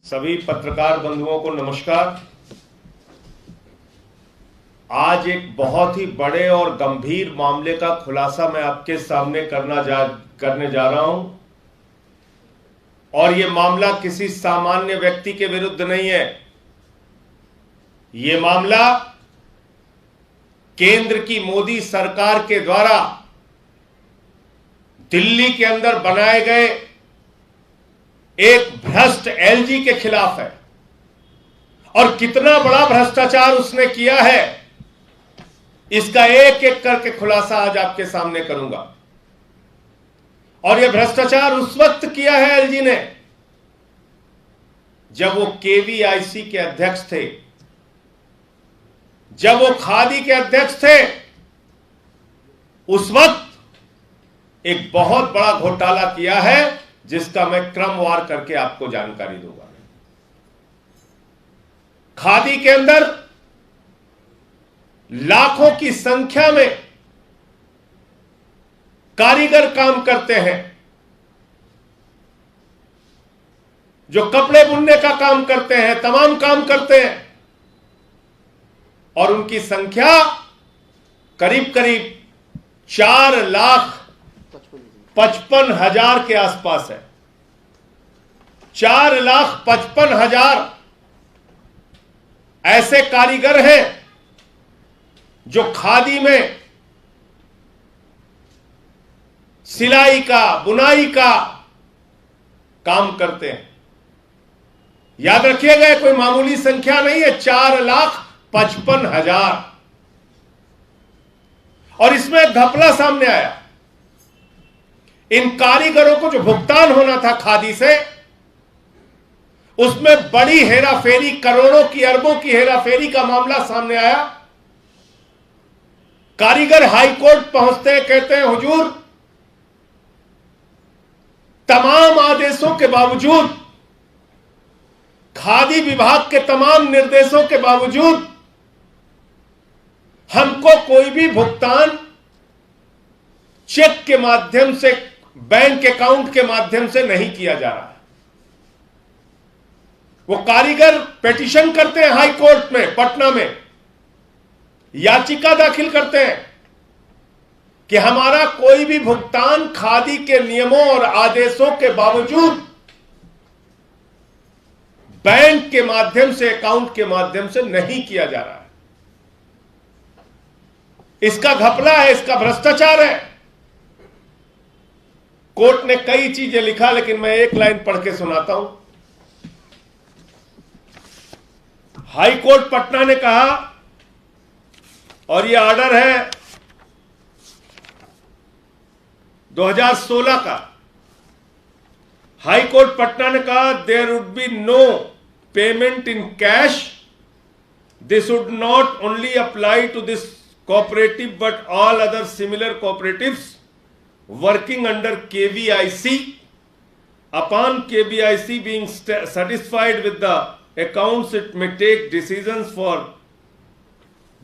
सभी पत्रकार बंधुओं को नमस्कार। आज एक बहुत ही बड़े और गंभीर मामले का खुलासा मैं आपके सामने करने जा रहा हूं और यह मामला किसी सामान्य व्यक्ति के विरुद्ध नहीं है। यह मामला केंद्र की मोदी सरकार के द्वारा दिल्ली के अंदर बनाए गए एक भ्रष्ट एलजी के खिलाफ है और कितना बड़ा भ्रष्टाचार उसने किया है इसका एक एक करके खुलासा आज आपके सामने करूंगा। और यह भ्रष्टाचार उस वक्त किया है एलजी ने जब वो केवीआईसी के अध्यक्ष थे, जब वो खादी के अध्यक्ष थे। उस वक्त एक बहुत बड़ा घोटाला किया है जिसका मैं क्रमवार करके आपको जानकारी दूंगा। खादी के अंदर लाखों की संख्या में कारीगर काम करते हैं जो कपड़े बुनने का काम करते हैं, तमाम काम करते हैं और उनकी संख्या करीब करीब 4,55,000 के आसपास है। 4,55,000 ऐसे कारीगर हैं जो खादी में सिलाई का, बुनाई का काम करते हैं। याद रखिएगा, कोई मामूली संख्या नहीं है, 4,55,000। और इसमें घपला सामने आया। इन कारीगरों को जो भुगतान होना था खादी से, उसमें बड़ी हेराफेरी, करोड़ों की, अरबों की हेराफेरी का मामला सामने आया। कारीगर हाईकोर्ट पहुंचते हैं, कहते हैं हुजूर, तमाम आदेशों के बावजूद, खादी विभाग के तमाम निर्देशों के बावजूद हमको कोई भी भुगतान चेक के माध्यम से, बैंक अकाउंट के माध्यम से नहीं किया जा रहा है। वो कारीगर पिटीशन करते हैं हाई कोर्ट में, पटना में याचिका दाखिल करते हैं कि हमारा कोई भी भुगतान खादी के नियमों और आदेशों के बावजूद बैंक के माध्यम से, अकाउंट के माध्यम से नहीं किया जा रहा है। इसका घपला है, इसका भ्रष्टाचार है। कोर्ट ने कई चीजें लिखा, लेकिन मैं एक लाइन पढ़ के सुनाता हूं। हाई कोर्ट पटना ने कहा, और यह ऑर्डर है 2016 का। हाई कोर्ट पटना ने कहा, there would be no payment in cash. This would not only apply to this cooperative but all other similar cooperatives working under KVIC. Upon KVIC being satisfied with the accounts, it may take decisions for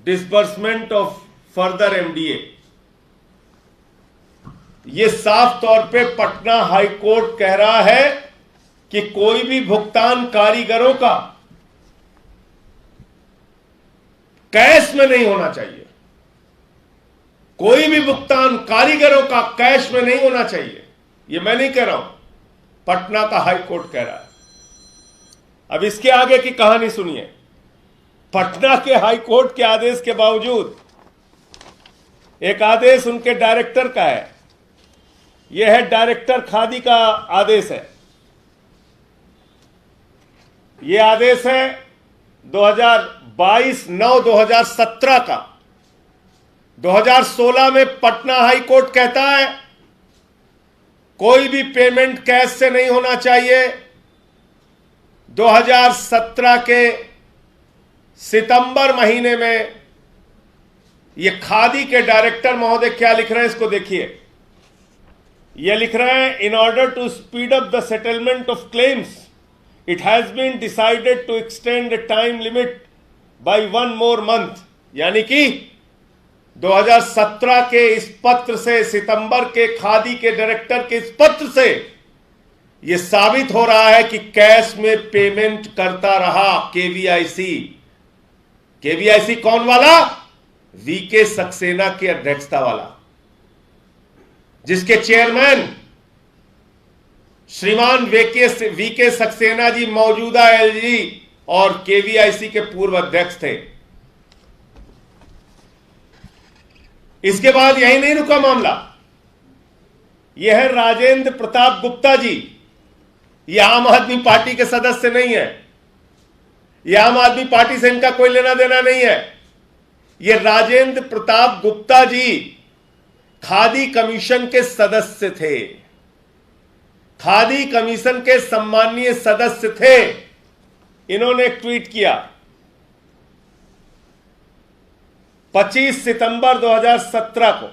disbursement of further MDA. ये साफ तौर पे Patna high court कह रहा है कि कोई भी भुगतान कारीगरों का कैश में नहीं होना चाहिए। कोई भी भुगतान कारीगरों का कैश में नहीं होना चाहिए। यह मैं नहीं कह रहा हूं, पटना का हाई कोर्ट कह रहा है। अब इसके आगे की कहानी सुनिए। पटना के हाई कोर्ट के आदेश के बावजूद, एक आदेश उनके डायरेक्टर का है, यह है डायरेक्टर खादी का आदेश है। यह आदेश है 2022/9/2017 का। 2016 में पटना हाई कोर्ट कहता है कोई भी पेमेंट कैश से नहीं होना चाहिए। 2017 के सितंबर महीने में ये खादी के डायरेक्टर महोदय क्या लिख रहे हैं, इसको देखिए। ये लिख रहे हैं, in order to speed up the settlement of claims it has been decided to extend the time limit by 1 more month। यानी कि 2017 के इस पत्र से, सितंबर के खादी के डायरेक्टर के इस पत्र से यह साबित हो रहा है कि कैश में पेमेंट करता रहा केवीआईसी। केवीआईसी कौन वाला? वीके सक्सेना की अध्यक्षता वाला, जिसके चेयरमैन श्रीमान वीके सक्सेना जी मौजूदा एलजी और केवीआईसी के पूर्व अध्यक्ष थे। इसके बाद यही नहीं रुका मामला। यह है राजेंद्र प्रताप गुप्ता जी। यह आम आदमी पार्टी के सदस्य नहीं है, यह आम आदमी पार्टी से इनका कोई लेना देना नहीं है। यह राजेंद्र प्रताप गुप्ता जी खादी कमीशन के सदस्य थे, खादी कमीशन के सम्मानीय सदस्य थे। इन्होंने एक ट्वीट किया 25 सितंबर 2017 को,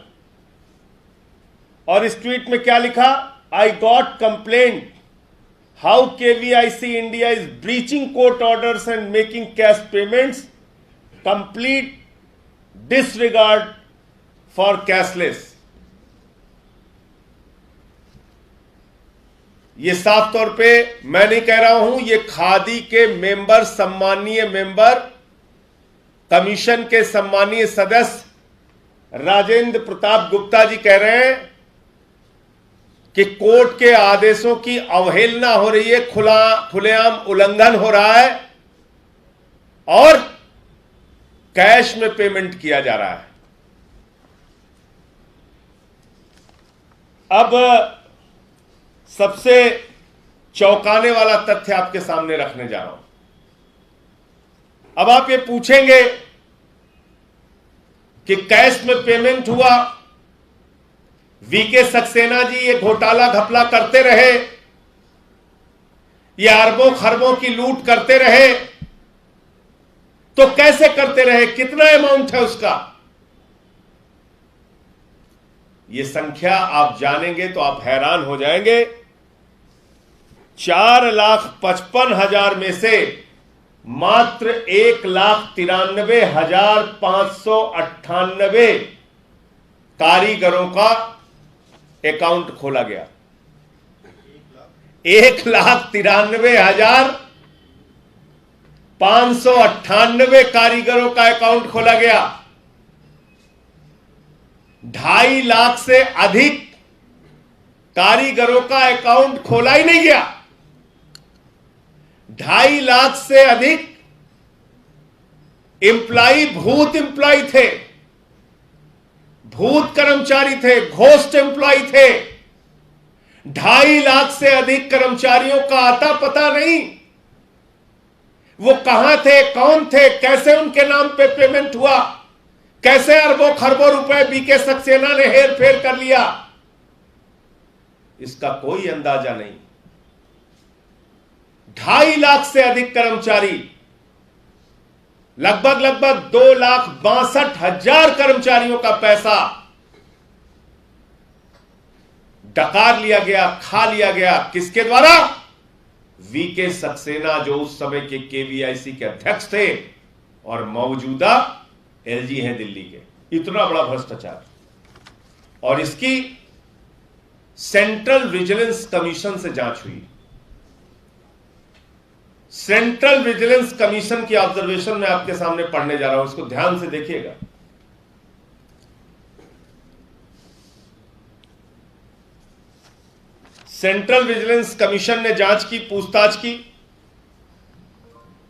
और इस ट्वीट में क्या लिखा? I got complaint how KVIC India is breaching court orders and making cash payments, complete disregard for cashless. ये साफ तौर पे मैं नहीं कह रहा हूं, ये खादी के मेंबर, सम्मानीय मेंबर, कमीशन के सम्मानीय सदस्य राजेंद्र प्रताप गुप्ता जी कह रहे हैं कि कोर्ट के आदेशों की अवहेलना हो रही है, खुलेआम उल्लंघन हो रहा है और कैश में पेमेंट किया जा रहा है। अब सबसे चौंकाने वाला तथ्य आपके सामने रखने जा रहा हूं। अब आप ये पूछेंगे कि कैश में पेमेंट हुआ, वीके सक्सेना जी ये घोटाला घपला करते रहे, ये अरबों खरबों की लूट करते रहे, तो कैसे करते रहे, कितना अमाउंट है उसका? ये संख्या आप जानेंगे तो आप हैरान हो जाएंगे। 4,55,000 में से मात्र 1,93,598 कारीगरों का अकाउंट खोला गया। 1,93,598 कारीगरों का अकाउंट खोला गया। 2.5 लाख से अधिक कारीगरों का अकाउंट खोला ही नहीं गया। 2.5 लाख से अधिक एम्प्लॉई भूत एम्प्लॉई थे, भूत कर्मचारी थे, घोस्ट एम्प्लॉई थे। 2.5 लाख से अधिक कर्मचारियों का आता पता नहीं, वो कहां थे, कौन थे, कैसे उनके नाम पे पेमेंट हुआ, कैसे अरबों खरबों रुपए वीके सक्सेना ने हेर फेर कर लिया, इसका कोई अंदाजा नहीं। 2.5 लाख से अधिक कर्मचारी, लगभग 2,62,000 कर्मचारियों का पैसा डकार लिया गया, खा लिया गया। किसके द्वारा? वीके सक्सेना, जो उस समय के केवीआईसी के अध्यक्ष थे और मौजूदा एलजी हैं दिल्ली के। इतना बड़ा भ्रष्टाचार, और इसकी सेंट्रल विजिलेंस कमीशन से जांच हुई। सेंट्रल विजिलेंस कमीशन की ऑब्जर्वेशन मैं आपके सामने पढ़ने जा रहा हूं, इसको ध्यान से देखिएगा। सेंट्रल विजिलेंस कमीशन ने जांच की, पूछताछ की।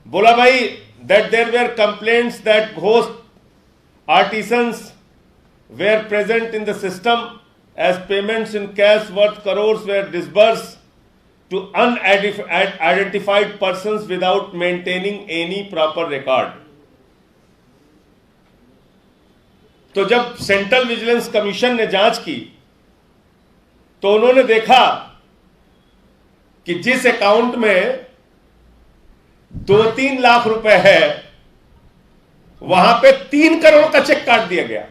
बोला भाई that there were complaints that ghost artisans were present in the system as payments in cash worth crores were disbursed to unidentified persons without maintaining any proper record. तो जब central vigilance commission ने जांच की तो उन्होंने देखा कि जिस अकाउंट में 2-3 लाख रुपए है, वहां पे 3 करोड़ का चेक काट दिया गया।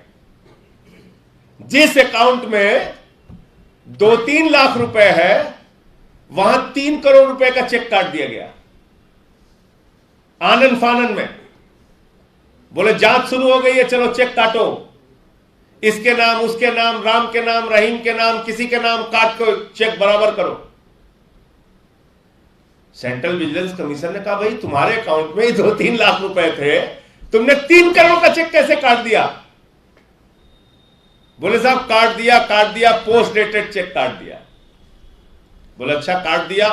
जिस अकाउंट में 2-3 लाख रुपए है, वहां 3 करोड़ रुपए का चेक काट दिया गया। आनन फानन में बोले जांच शुरू हो गई है, चलो चेक काटो, इसके नाम, उसके नाम, राम के नाम, रहीम के नाम, किसी के नाम काट को चेक बराबर करो। सेंट्रल विजिलेंस कमीशन ने कहा भाई तुम्हारे अकाउंट में ही 2-3 लाख रुपए थे, तुमने 3 करोड़ का चेक कैसे काट दिया? बोले साहब काट दिया, पोस्ट डेटेड चेक काट दिया। बोले अच्छा काट दिया,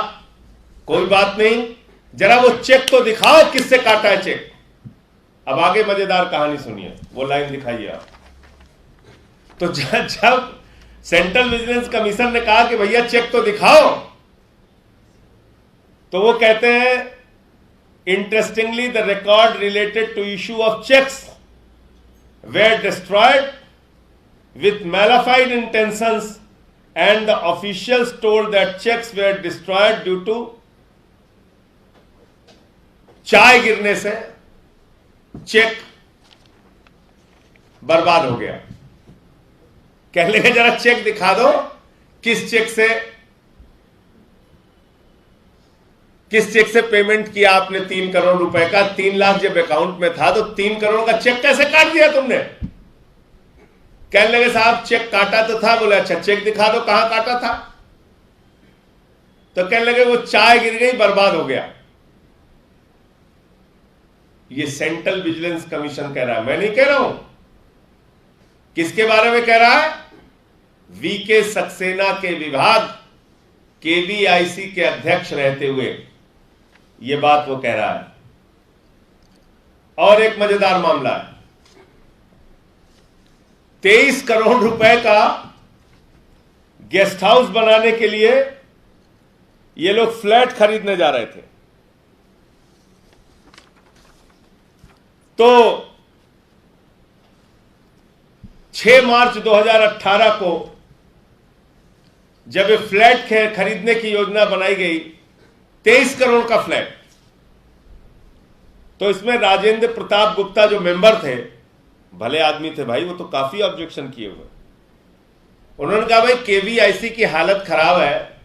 कोई बात नहीं, जरा वो चेक तो दिखाओ किससे काटा है चेक। अब आगे मजेदार कहानी सुनिए, वो लाइन दिखाइए आप। तो जब सेंट्रल विजिलेंस कमीशन ने कहा कि भैया चेक तो दिखाओ, तो वो कहते हैं interestingly the record related to issue of cheques were destroyed with malified intentions and the officials told that checks were destroyed due to चाय गिरने से चेक बर्बाद हो गया। कह लगे जरा चेक दिखा दो, किस चेक से पेमेंट किया आपने 3 करोड़ रुपए का। 3 लाख जब अकाउंट में था तो 3 करोड़ का चेक कैसे काट दिया तुमने? कहने लगे साहब चेक काटा तो था। बोले अच्छा चेक दिखा दो कहां काटा था। तो कहने लगे वो चाय गिर गई, बर्बाद हो गया। ये सेंट्रल विजिलेंस कमीशन कह रहा है, मैं नहीं कह रहा हूं। किसके बारे में कह रहा है? वीके सक्सेना के विभाग केवीआईसी के अध्यक्ष रहते हुए यह बात वो कह रहा है। और एक मजेदार मामला है, 23 करोड़ रुपए का गेस्ट हाउस बनाने के लिए ये लोग फ्लैट खरीदने जा रहे थे। तो 6 मार्च 2018 को जब ये फ्लैट खरीदने की योजना बनाई गई, 23 करोड़ का फ्लैट, तो इसमें राजेंद्र प्रताप गुप्ता जो मेंबर थे, भले आदमी थे भाई, वो तो काफी ऑब्जेक्शन किए हुए। उन्होंने कहा भाई केवीआईसी की हालत खराब है,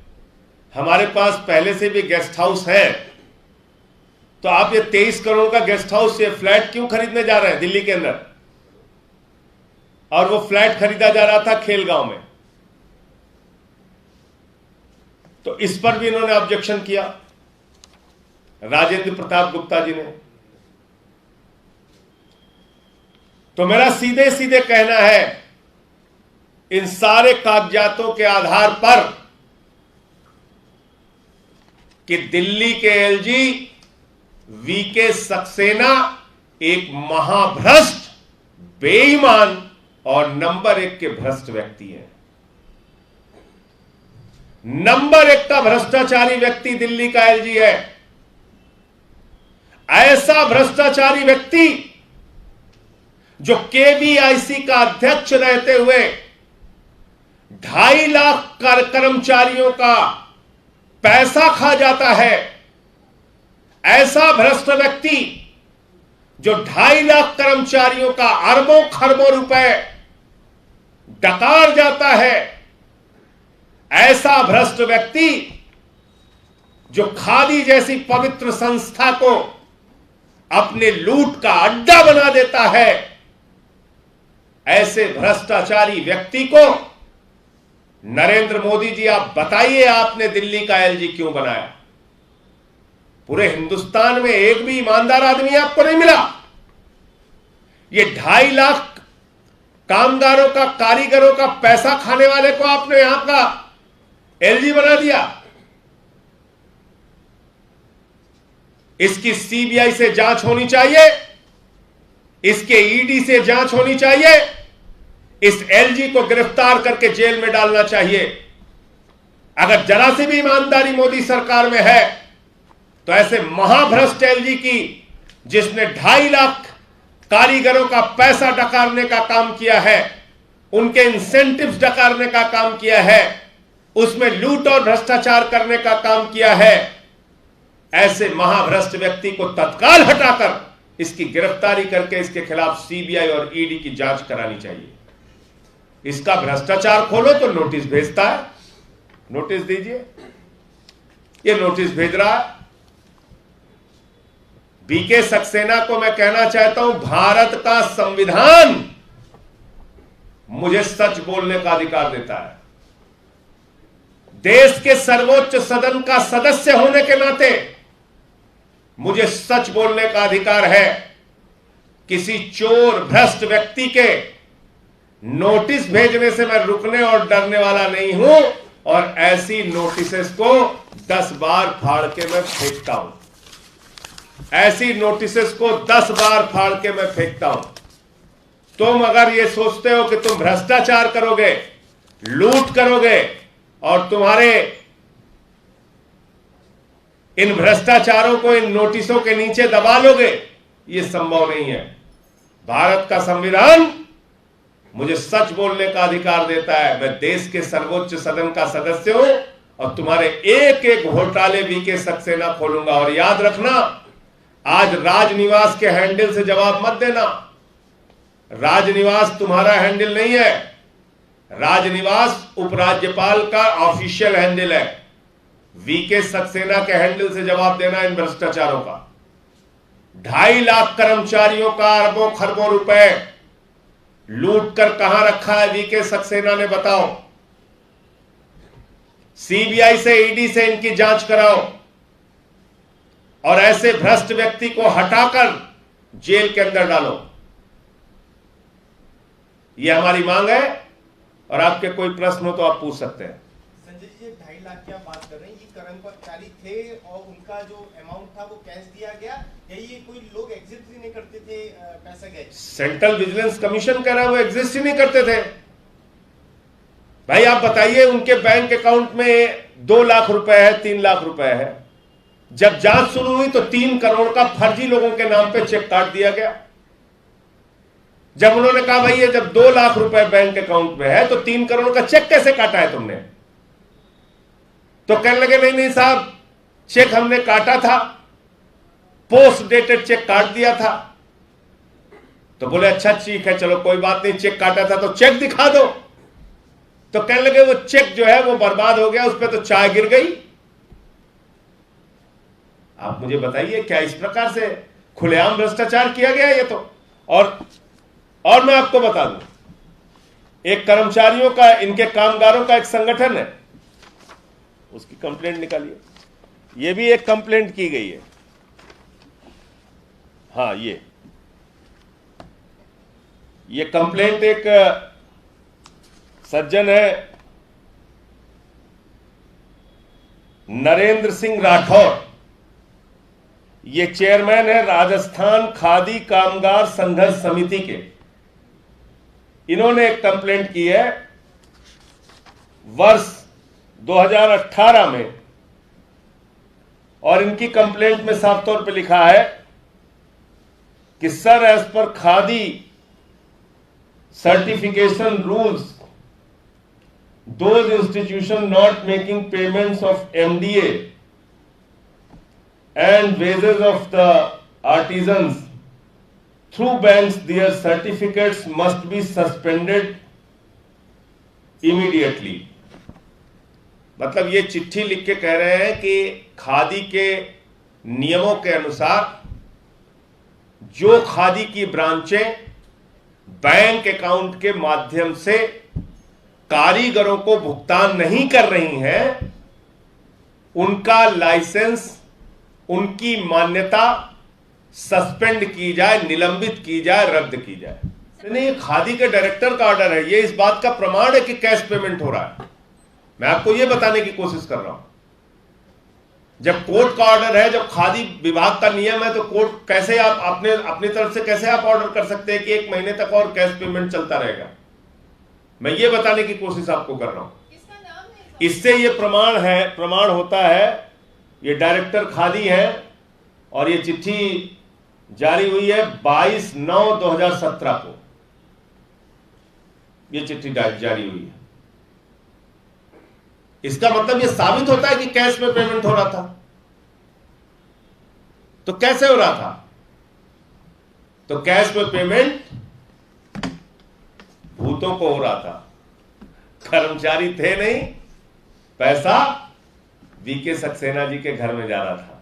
हमारे पास पहले से भी गेस्ट हाउस है, तो आप ये 23 करोड़ का गेस्ट हाउस, ये फ्लैट क्यों खरीदने जा रहे हैं दिल्ली के अंदर? और वो फ्लैट खरीदा जा रहा था खेलगांव में। तो इस पर भी इन्होंने ऑब्जेक्शन किया, राजेंद्र प्रताप गुप्ता जी ने। तो मेरा सीधे सीधे कहना है, इन सारे कागजातों के आधार पर कि दिल्ली के एलजी वीके सक्सेना एक महाभ्रष्ट, बेईमान और नंबर 1 के भ्रष्ट व्यक्ति है। नंबर 1 का भ्रष्टाचारी व्यक्ति दिल्ली का एलजी है। ऐसा भ्रष्टाचारी व्यक्ति जो केवीआईसी का अध्यक्ष रहते हुए 2.5 लाख कर्मचारियों का पैसा खा जाता है, ऐसा भ्रष्ट व्यक्ति जो 2.5 लाख कर्मचारियों का अरबों खरबों रुपए डकार जाता है, ऐसा भ्रष्ट व्यक्ति जो खादी जैसी पवित्र संस्था को अपने लूट का अड्डा बना देता है, ऐसे भ्रष्टाचारी व्यक्ति को नरेंद्र मोदी जी आप बताइए, आपने दिल्ली का एलजी क्यों बनाया? पूरे हिंदुस्तान में एक भी ईमानदार आदमी आपको नहीं मिला। ये 2.5 लाख कामगारों का, कारीगरों का पैसा खाने वाले को आपने यहां का एलजी बना दिया। इसकी सीबीआई से जांच होनी चाहिए, इसके ईडी से जांच होनी चाहिए, इस एलजी को गिरफ्तार करके जेल में डालना चाहिए। अगर जरा से भी ईमानदारी मोदी सरकार में है तो ऐसे महाभ्रष्ट एलजी की, जिसने 2.5 लाख कारीगरों का पैसा डकारने का काम किया है, उनके इंसेंटिव्स डकारने का काम किया है, उसमें लूट और भ्रष्टाचार करने का काम किया है, ऐसे महाभ्रष्ट व्यक्ति को तत्काल हटाकर इसकी गिरफ्तारी करके इसके खिलाफ सीबीआई और ईडी की जांच करानी चाहिए। इसका भ्रष्टाचार खोलो तो नोटिस भेजता है, नोटिस दीजिए। ये नोटिस भेज रहा है। वीके सक्सेना को मैं कहना चाहता हूं, भारत का संविधान मुझे सच बोलने का अधिकार देता है। देश के सर्वोच्च सदन का सदस्य होने के नाते मुझे सच बोलने का अधिकार है। किसी चोर भ्रष्ट व्यक्ति के नोटिस भेजने से मैं रुकने और डरने वाला नहीं हूं, और ऐसी नोटिसेस को 10 बार फाड़ के मैं फेंकता हूं। ऐसी नोटिसेस को 10 बार फाड़ के मैं फेंकता हूं। तुम अगर ये सोचते हो कि तुम भ्रष्टाचार करोगे, लूट करोगे और तुम्हारे इन भ्रष्टाचारों को इन नोटिसों के नीचे दबा लोगे, ये संभव नहीं है। भारत का संविधान मुझे सच बोलने का अधिकार देता है। मैं देश के सर्वोच्च सदन का सदस्य हूं और तुम्हारे एक एक घोटाले वीके सक्सेना खोलूंगा। और याद रखना, आज राजनिवास के हैंडल से जवाब मत देना। राजनिवास तुम्हारा हैंडल नहीं है। राजनिवास उपराज्यपाल का ऑफिशियल हैंडल है। वीके सक्सेना के हैंडल से जवाब देना इन भ्रष्टाचारों का। 2.5 लाख कर्मचारियों का अरबों खरबों रुपए लूट कर कहां रखा है वीके सक्सेना ने, बताओ। सीबीआई से, ईडी से इनकी जांच कराओ और ऐसे भ्रष्ट व्यक्ति को हटाकर जेल के अंदर डालो। यह हमारी मांग है और आपके कोई प्रश्न हो तो आप पूछ सकते हैं। संजय जी, 2.5 लाख की आप बात कर रहे हैं, ये कर्मचारी थे और उनका जो अमाउंट था वो कैश दिया गया, या ये कोई लोग एग्जिट ही नहीं करते थे, पैसा गया? सेंट्रल विजिलेंस कमीशन कह रहा है वो एग्जिस्ट ही नहीं करते थे। भाई आप बताइए, उनके बैंक अकाउंट में 2 लाख रुपए है, 3 लाख रुपए है। जब जांच शुरू हुई तो 3 करोड़ का फर्जी लोगों के नाम पे चेक काट दिया गया। जब उन्होंने कहा भाई ये जब 2 लाख रुपए बैंक अकाउंट में है तो 3 करोड़ का चेक कैसे काटा है तुमने, तो कहने लगे नहीं नहीं साहब, चेक हमने काटा था, पोस्ट डेटेड चेक काट दिया था। तो बोले अच्छा ठीक है, चलो कोई बात नहीं, चेक काटा था तो चेक दिखा दो। तो कहने लगे वो चेक जो है वो बर्बाद हो गया, उस पर तो चाय गिर गई। आप मुझे बताइए, क्या इस प्रकार से खुलेआम भ्रष्टाचार किया गया ये तो? और मैं आपको बता दूं, एक कर्मचारियों का, इनके कामगारों का एक संगठन है, उसकी कंप्लेंट निकालिए। ये भी एक कंप्लेंट की गई है। हाँ, ये कंप्लेंट एक सज्जन है नरेंद्र सिंह राठौर, ये चेयरमैन है राजस्थान खादी कामगार संघर्ष समिति के। इन्होंने एक कंप्लेंट की है वर्ष 2018 में, और इनकी कंप्लेंट में साफ तौर पे लिखा है कि सर, एज पर khadi certification rules, those institutions not making payments of MDA and wages of the artisans through banks, their certificates must be suspended immediately। मतलब ये चिट्ठी लिख के कह रहे हैं कि खादी के नियमों के अनुसार जो खादी की ब्रांचें बैंक अकाउंट के माध्यम से कारीगरों को भुगतान नहीं कर रही हैं, उनका लाइसेंस, उनकी मान्यता सस्पेंड की जाए, निलंबित की जाए, रद्द की जाए। नहीं, ये खादी के डायरेक्टर का ऑर्डर है। ये इस बात का प्रमाण है कि कैश पेमेंट हो रहा है। मैं आपको यह बताने की कोशिश कर रहा हूं, जब कोर्ट का ऑर्डर है, जब खादी विभाग का नियम है, तो कोर्ट कैसे आप अपनी तरफ से कैसे आप ऑर्डर कर सकते हैं कि 1 महीने तक और कैश पेमेंट चलता रहेगा? मैं ये बताने की कोशिश आपको कर रहा हूं। इससे ये प्रमाण होता है। ये डायरेक्टर खादी है और ये चिट्ठी जारी हुई है 22/9/2017 को। ये चिट्ठी जारी हुई है। इसका मतलब ये साबित होता है कि कैश में पेमेंट हो रहा था। तो कैसे हो रहा था? तो कैश में पेमेंट भूतों को हो रहा था, कर्मचारी थे नहीं, पैसा वीके सक्सेना जी के घर में जा रहा था।